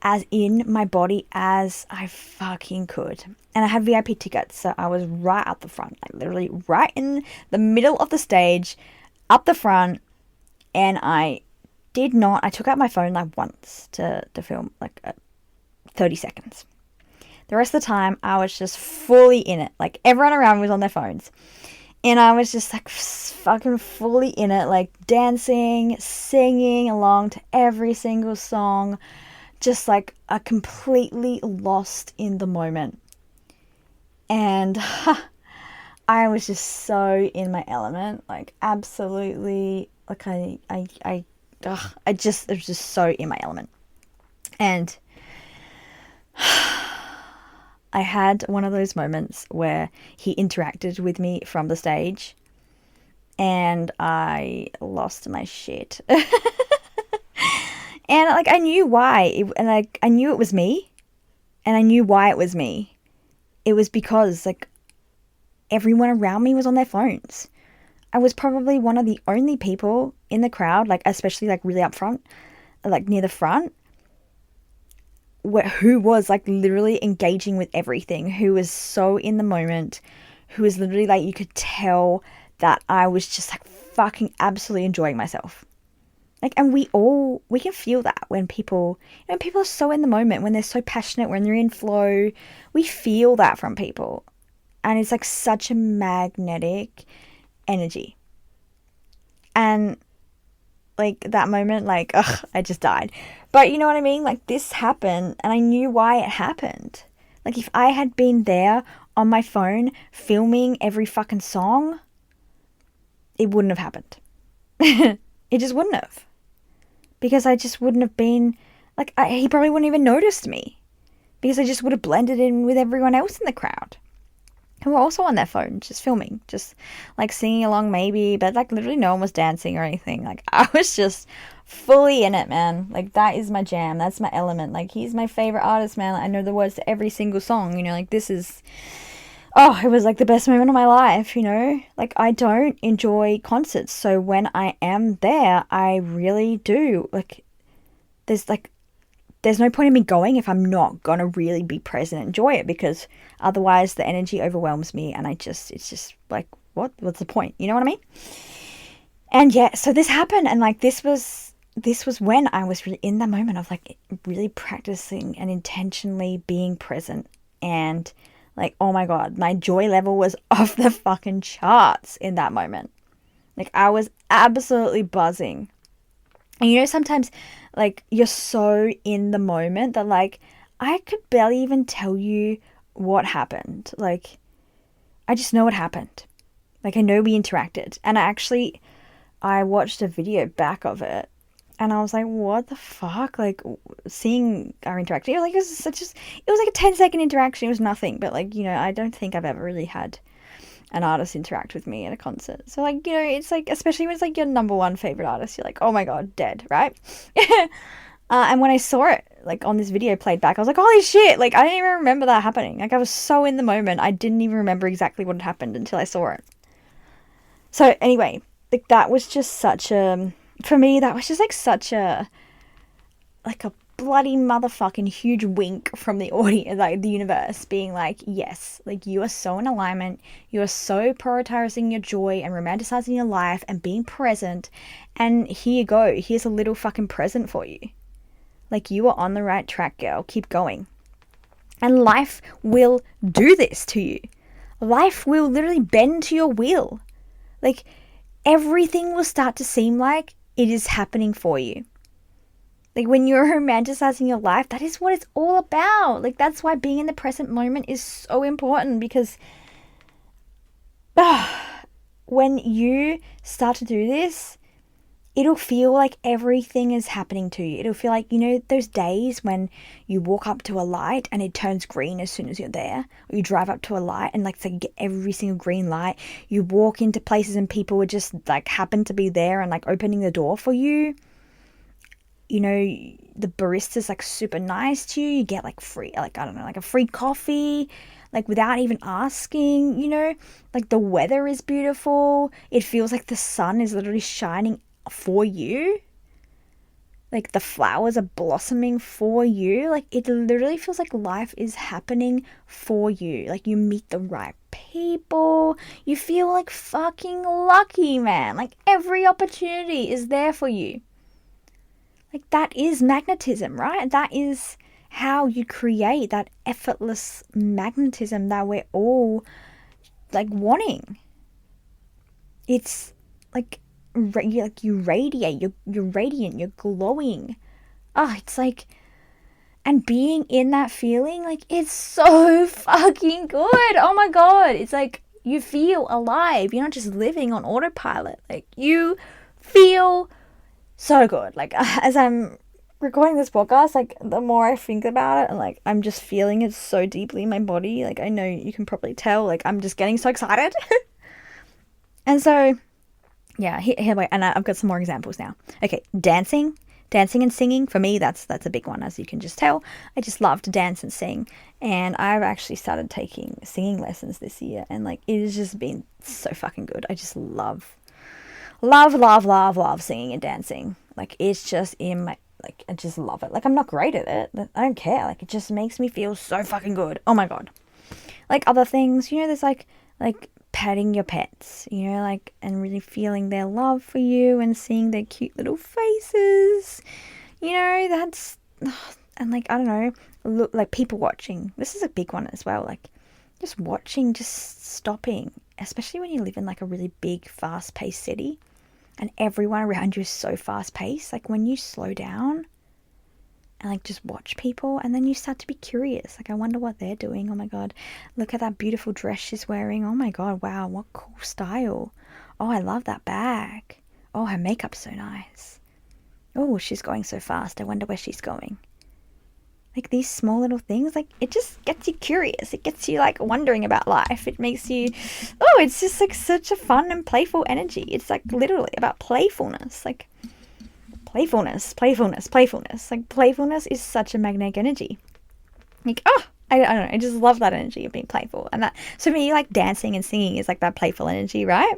Speaker 1: as in my body as I fucking could. And I had VIP tickets, so I was right up the front, like literally right in the middle of the stage, up the front. And I took out my phone like once to film like 30 seconds. The rest of the time, I was just fully in it. Like, everyone around me was on their phones. And I was just like fucking fully in it, like dancing, singing along to every single song. Just like a completely lost in the moment. And I was just so in my element, like absolutely, like I was just so in my element. And I had one of those moments where he interacted with me from the stage, and I lost my shit. And like, I knew why, and like, I knew it was me, and I knew why it was me. It was because like everyone around me was on their phones. I was probably one of the only people in the crowd, like especially like really up front, like near the front, who was like literally engaging with everything, who was so in the moment, who was literally like, you could tell that I was just like fucking absolutely enjoying myself. Like, and we can feel that when people are so in the moment, when they're so passionate, when they're in flow, we feel that from people. And it's like such a magnetic energy. And like that moment, like, I just died. But you know what I mean? Like, this happened, and I knew why it happened. Like, if I had been there on my phone filming every fucking song, it wouldn't have happened. It just wouldn't have. Because I just wouldn't have been like he probably wouldn't even noticed me because I just would have blended in with everyone else in the crowd who were also on their phone, just filming, just like singing along maybe, but like literally no one was dancing or anything. Like I was just fully in it, man. Like that is my jam. That's my element. Like he's my favorite artist, man. I know the words to every single song, you know, like this is, oh, it was like the best moment of my life, you know? Like I don't enjoy concerts. So when I am there, I really do. There's no point in me going if I'm not gonna really be present and enjoy it, because otherwise the energy overwhelms me and it's just like, what's the point? You know what I mean? And yeah, so this happened, and like this was when I was really in that moment of like really practicing and intentionally being present, and like, oh my God, my joy level was off the fucking charts in that moment. Like I was absolutely buzzing. And you know, sometimes like you're so in the moment that like I could barely even tell you what happened. Like I just know what happened. Like I know we interacted. And I watched a video back of it and I was like, what the fuck? Like seeing our interaction, like it was like a 10-second interaction. It was nothing, but like, you know, I don't think I've ever really had an artist interact with me at a concert. So like, you know, it's like, especially when it's like your number one favorite artist, you're like, oh my God, dead, right? And when I saw it like on this video played back, I was like, holy shit, like I didn't even remember that happening. Like I was so in the moment, I didn't even remember exactly what had happened until I saw it. So anyway, like that was just such a, for me, that was just like such a, like a bloody motherfucking huge wink from the audience, like the universe being like, yes, like you are so in alignment, you are so prioritizing your joy and romanticizing your life and being present, and here you go, here's a little fucking present for you. Like you are on the right track, girl, keep going. And life will do this to you. Life will literally bend to your will. Like everything will start to seem like it is happening for you. Like when you're romanticizing your life, that is what it's all about. Like that's why being in the present moment is so important, because when you start to do this, it'll feel like everything is happening to you. It'll feel like, you know, those days when you walk up to a light and it turns green as soon as you're there, or you drive up to a light and like, so you get every single green light. You walk into places and people would just like happen to be there and like opening the door for you. You know, the barista's like super nice to you. You get like free, like, I don't know, like a free coffee, like without even asking, you know, like the weather is beautiful. It feels like the sun is literally shining for you. Like the flowers are blossoming for you. Like it literally feels like life is happening for you. Like you meet the right people. You feel like fucking lucky, man. Like every opportunity is there for you. Like that is magnetism, right? That is how you create that effortless magnetism that we're all like wanting. It's like you radiate, you're radiant, you're glowing. It's like, and being in that feeling, like it's so fucking good. Oh my God. It's like you feel alive. You're not just living on autopilot. Like you feel so good. Like as I'm recording this podcast, like the more I think about it, and like I'm just feeling it so deeply in my body. Like I know you can probably tell, like I'm just getting so excited. And so yeah, here wait, and I've got some more examples now. Okay, dancing and singing, for me that's a big one, as you can just tell. I just love to dance and sing, and I've actually started taking singing lessons this year, and like it has just been so fucking good. I just love singing and dancing. Like it's just in my, like I just love it. Like I'm not great at it, I don't care. Like it just makes me feel so fucking good. Oh my God. Like other things, you know, there's like petting your pets, you know, like, and really feeling their love for you and seeing their cute little faces, you know, that's, and like, I don't know, look, like people watching, this is a big one as well, like just watching, just stopping, especially when you live in like a really big fast-paced city and everyone around you is so fast-paced. Like when you slow down and like just watch people, and then you start to be curious, like I wonder what they're doing. Oh my God, look at that beautiful dress she's wearing. Oh my God, wow, what cool style. Oh, I love that bag. Oh, her makeup's so nice. Oh, she's going so fast. I wonder where she's going. Like these small little things, like it just gets you curious. It gets you like wondering about life. It makes you, oh, it's just like such a fun and playful energy. It's like literally about playfulness. Like playfulness, playfulness, playfulness. Like playfulness is such a magnetic energy. Like, oh, I don't know. I just love that energy of being playful. And that, so for me, like dancing and singing is like that playful energy, right?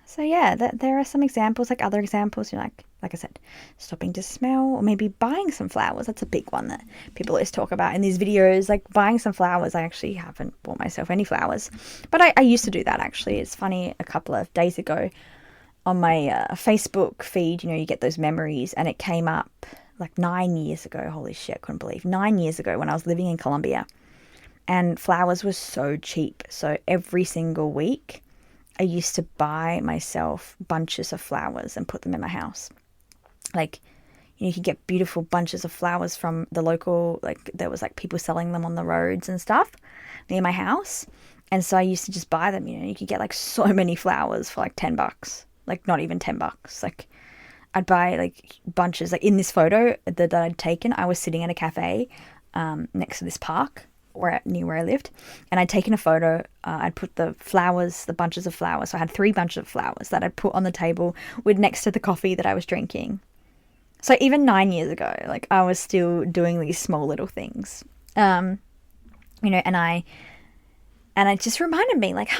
Speaker 1: So yeah, there are some examples, like other examples, you know, like I said, stopping to smell, or maybe buying some flowers. That's a big one that people always talk about in these videos, like buying some flowers. I actually haven't bought myself any flowers, but I used to do that actually. It's funny, a couple of days ago on my Facebook feed, you know, you get those memories, and it came up like 9 years ago. Holy shit, I couldn't believe. 9 years ago when I was living in Colombia, and flowers were so cheap. So every single week, I used to buy myself bunches of flowers and put them in my house. Like, you could get beautiful bunches of flowers from the local, like there was like people selling them on the roads and stuff near my house. And so I used to just buy them, you know, you could get like so many flowers for like $10, like not even $10. Like I'd buy like bunches, like in this photo that I'd taken, I was sitting at a cafe next to this park near where I lived, and I'd taken a photo. I'd put the bunches of flowers. So I had 3 bunches of flowers that I'd put on the table with next to the coffee that I was drinking. So even 9 years ago, like I was still doing these small little things, you know, and it just reminded me, like,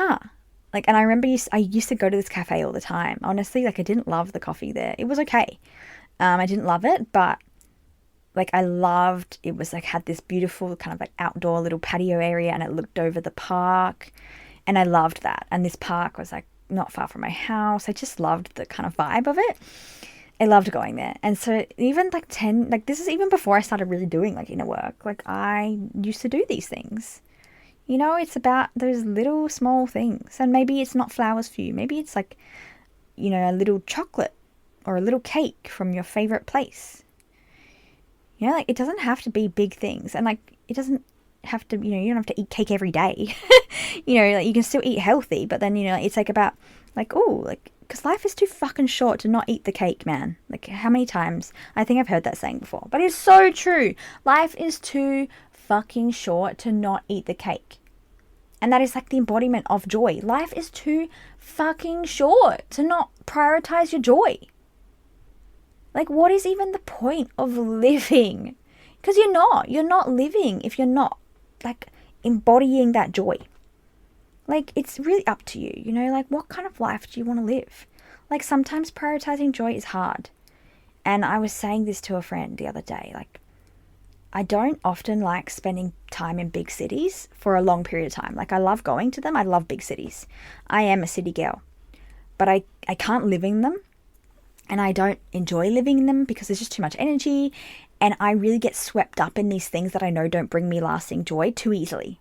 Speaker 1: like, and I remember I used to go to this cafe all the time. Honestly, like I didn't love the coffee there. It was okay. I didn't love it, but like I loved, it was like had this beautiful kind of like outdoor little patio area, and it looked over the park, and I loved that. And this park was like not far from my house. I just loved the kind of vibe of it. I loved going there. And so even like this is even before I started really doing like inner work. Like I used to do these things. You know, it's about those little small things. And maybe it's not flowers for you. Maybe it's like, you know, a little chocolate or a little cake from your favorite place. You know, like it doesn't have to be big things, and like it doesn't have to, you know, you don't have to eat cake every day. You know, like you can still eat healthy, but then, you know, it's like about like, oh, like, because life is too fucking short to not eat the cake, man. Like how many times, I think I've heard that saying before, but it's so true. Life is too fucking short to not eat the cake. And that is like the embodiment of joy. Life is too fucking short to not prioritize your joy. Like, what is even the point of living? Because you're not living if you're not, like, embodying that joy. Like, it's really up to you, you know, like, what kind of life do you want to live? Like, sometimes prioritizing joy is hard. And I was saying this to a friend the other day, like, I don't often like spending time in big cities for a long period of time. Like, I love going to them. I love big cities. I am a city girl. But I can't live in them. And I don't enjoy living in them because there's just too much energy. And I really get swept up in these things that I know don't bring me lasting joy too easily.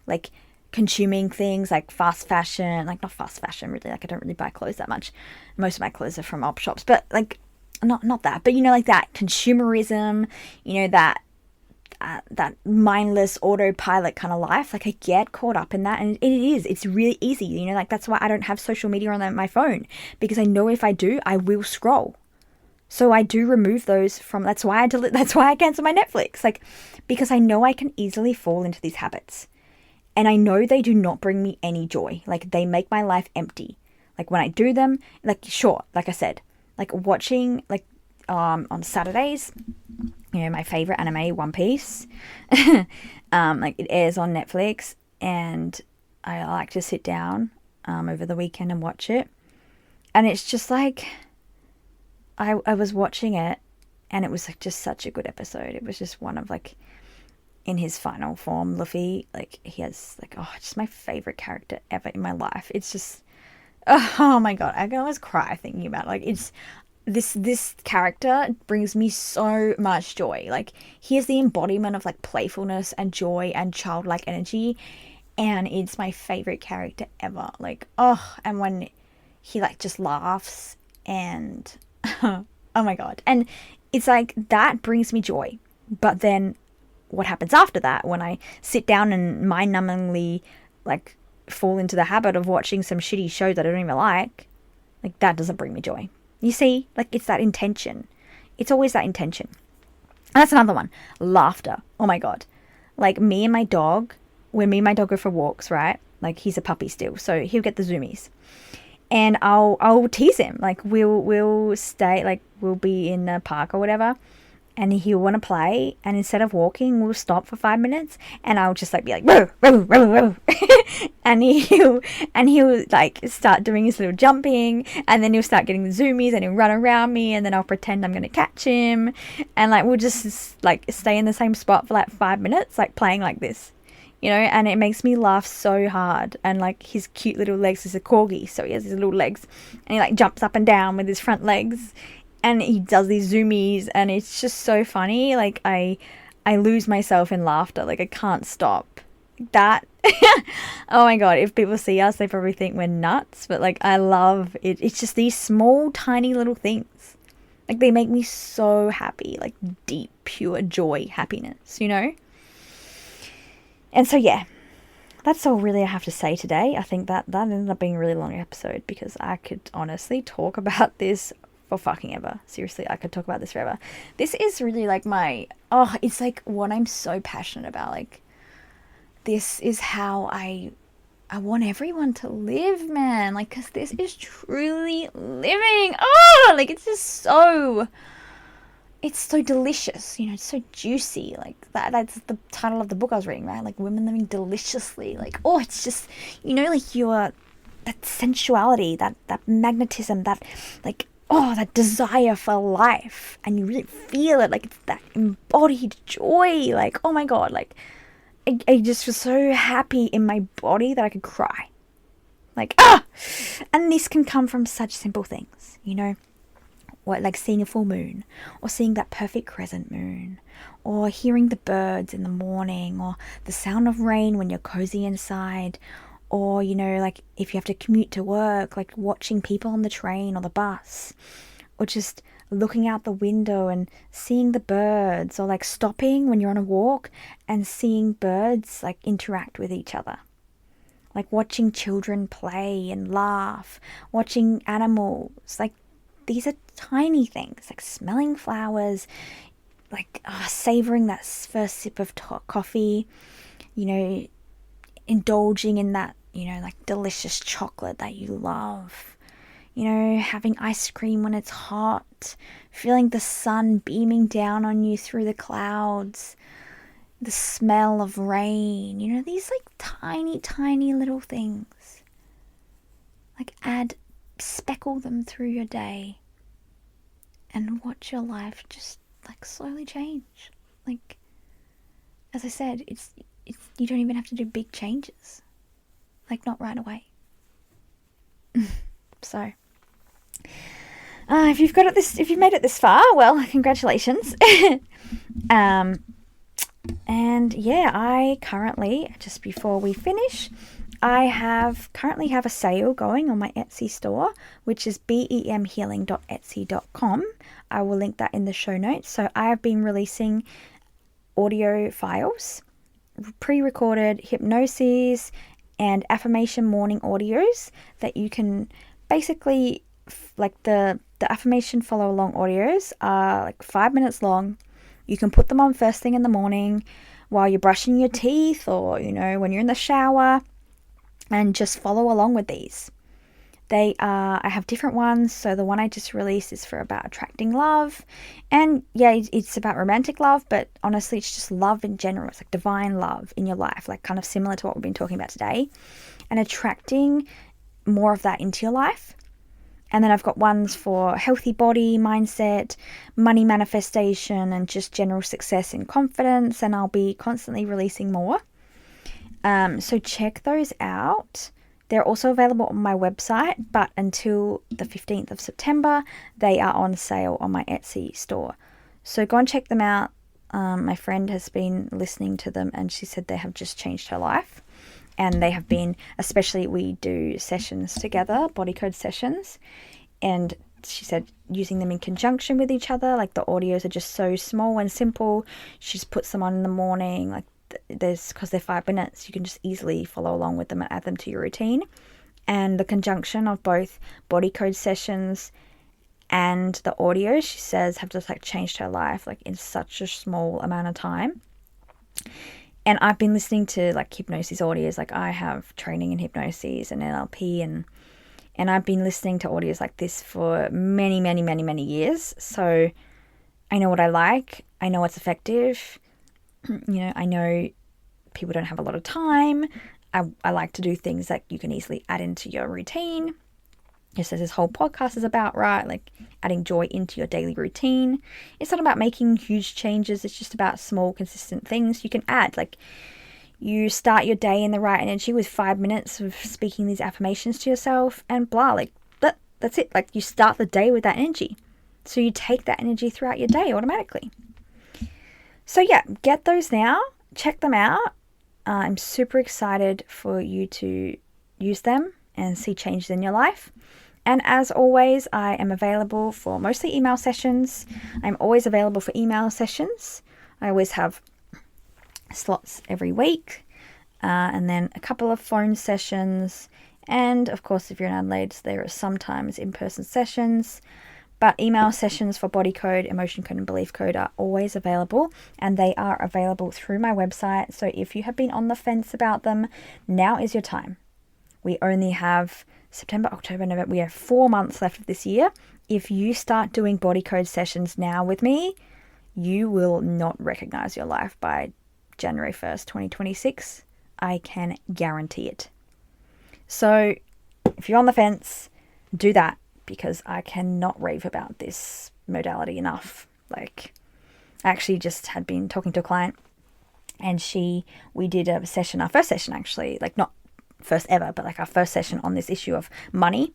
Speaker 1: Like consuming things like fast fashion, like not fast fashion really, like I don't really buy clothes that much. Most of my clothes are from op shops, but like not that, but you know, like that consumerism, you know, that mindless autopilot kind of life. Like I get caught up in that, and it's really easy, you know, like that's why I don't have social media on my phone, because I know if I do, I will scroll. So I do remove those from, that's why I cancel my Netflix, like, because I know I can easily fall into these habits, and I know they do not bring me any joy. Like they make my life empty. Like when I do them, like sure, like I said, like watching like on Saturdays, you know, my favorite anime, One Piece, like it airs on Netflix, and I like to sit down over the weekend and watch it. And it's just like, I was watching it, and it was like just such a good episode. It was just one of like, in his final form, Luffy, like he has like, oh, just my favorite character ever in my life. It's just, oh my God, I can always cry thinking about it. Like it's, this character brings me so much joy. Like he is the embodiment of like playfulness and joy and childlike energy, and it's my favorite character ever. Like, oh, and when he like just laughs and oh my God, and it's like that brings me joy. But then what happens after that, when I sit down and mind-numbingly like fall into the habit of watching some shitty show that I don't even like Like, that doesn't bring me joy. You see, like, it's that intention. It's always that intention. And that's another one. Laughter. Oh my God. Like, me and my dog, when me and my dog go for walks, right? Like, he's a puppy still, so he'll get the zoomies. And I'll tease him. Like, we'll stay, like, we'll be in a park or whatever, and he'll want to play, and instead of walking, we'll stop for 5 minutes, and I'll just, like, be like, whoa, whoa, whoa, whoa. and he'll like start doing his little jumping, and then he'll start getting the zoomies, and he'll run around me, and then I'll pretend I'm gonna catch him, and like we'll just like stay in the same spot for like 5 minutes, like playing like this, you know, and it makes me laugh so hard. And like his cute little legs, is a corgi, so he has his little legs, and he like jumps up and down with his front legs, and he does these zoomies, and it's just so funny. Like I lose myself in laughter. Like, I can't stop. That oh my God, if people see us, they probably think we're nuts, but like, I love it. It's just these small tiny little things, like they make me so happy, like deep pure joy, happiness, you know. And so yeah, that's all really I have to say today. I think that ended up being a really long episode, because I could honestly talk about this for fucking ever. Seriously, I could talk about this forever. This is really like it's like what I'm so passionate about. Like, this is how I want everyone to live, man. Like, because this is truly living. Oh, like, it's just so, it's so delicious, you know, it's so juicy. Like, that's the title of the book I was reading, right? Like, women living deliciously. Like, oh, it's just, you know, like that sensuality, that magnetism, that, like, oh, that desire for life. And you really feel it. Like, it's that embodied joy. Like, oh my God, like, I just was so happy in my body that I could cry. Like, and this can come from such simple things, you know, what, like seeing a full moon, or seeing that perfect crescent moon, or hearing the birds in the morning, or the sound of rain when you're cozy inside, or, you know, like if you have to commute to work, like watching people on the train or the bus, or just looking out the window and seeing the birds, or like stopping when you're on a walk and seeing birds like interact with each other, like watching children play and laugh, watching animals. Like, these are tiny things, like smelling flowers, like savoring that first sip of coffee, you know, indulging in that, you know, like delicious chocolate that you love. You know, having ice cream when it's hot, feeling the sun beaming down on you through the clouds, the smell of rain, you know, these like tiny, tiny little things. Like, speckle them through your day and watch your life just like slowly change. Like, as I said, it's you don't even have to do big changes. Like, not right away. So, if you've made it this far, well, congratulations. And yeah, I currently, just before we finish, I currently have a sale going on my Etsy store, which is bemhealing.etsy.com. I will link that in the show notes. So I have been releasing audio files, pre-recorded hypnosis and affirmation morning audios that you can basically, like the affirmation follow along audios are like 5 minutes long. You can put them on first thing in the morning while you're brushing your teeth, or, you know, when you're in the shower, and just follow along with these. I have different ones. So the one I just released is for about attracting love. And yeah, it's about romantic love, but honestly, it's just love in general. It's like divine love in your life, like kind of similar to what we've been talking about today, and attracting more of that into your life. And then I've got ones for healthy body, mindset, money manifestation, and just general success and confidence. And I'll be constantly releasing more. So check those out. They're also available on my website, but until the 15th of September, they are on sale on my Etsy store. So go and check them out. My friend has been listening to them, and she said they have just changed her life. And they have been, especially we do sessions together, body code sessions. And she said using them in conjunction with each other, like the audios are just so small and simple. She just puts them on in the morning, like because they're 5 minutes. You can just easily follow along with them and add them to your routine. And the conjunction of both body code sessions and the audio, she says, have just like changed her life like in such a small amount of time. And I've been listening to like hypnosis audios. Like I have training in hypnosis and NLP, and I've been listening to audios like this for many, many, many, many years. So I know what I like. I know what's effective. I know people don't have a lot of time. I like to do things that you can easily add into your routine. Just as this whole podcast is about, right? Like adding joy into your daily routine. It's not about making huge changes. It's just about small, consistent things you can add. Like you start your day in the right energy with 5 minutes of speaking these affirmations to yourself and blah. Like that's it. Like you start the day with that energy. So you take that energy throughout your day automatically. So yeah, get those now. Check them out. I'm super excited for you to use them and see changes in your life. And as always, I am available for mostly email sessions. I'm always available for email sessions. I always have slots every week. And then a couple of phone sessions. And of course, if you're in Adelaide, there are sometimes in-person sessions. But email sessions for body code, emotion code, and belief code are always available. And they are available through my website. So if you have been on the fence about them, now is your time. We only have September, October, November. We have 4 months left of this year. If you start doing body code sessions now with me, you will not recognize your life by January 1st, 2026. I can guarantee it. So if you're on the fence, do that, because I cannot rave about this modality enough. Like, I actually just had been talking to a client, and we did a session, our first session actually, like not first ever, but like our first session on this issue of money.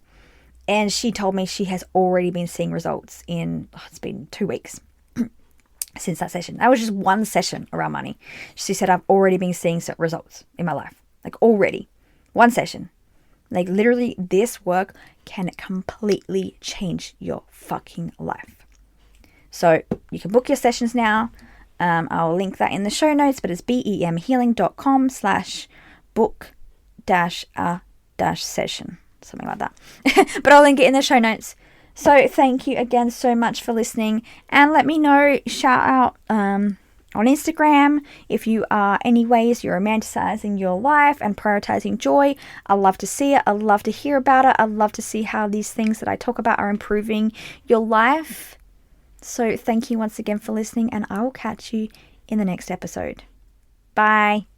Speaker 1: And she told me she has already been seeing results it's been 2 weeks since that session. That was just one session around money. She said, I've already been seeing results in my life. Like already. One session. Like literally this work can completely change your fucking life. So you can book your sessions now. I'll link that in the show notes, but it's bemhealing.com/book-a-session. Something like that. But I'll link it in the show notes. So thank you again so much for listening. And let me know, shout out on Instagram if you are any ways you're romanticizing your life and prioritizing joy. I love to see it. I love to hear about it. I love to see how these things that I talk about are improving your life. So thank you once again for listening, and I will catch you in the next episode. Bye.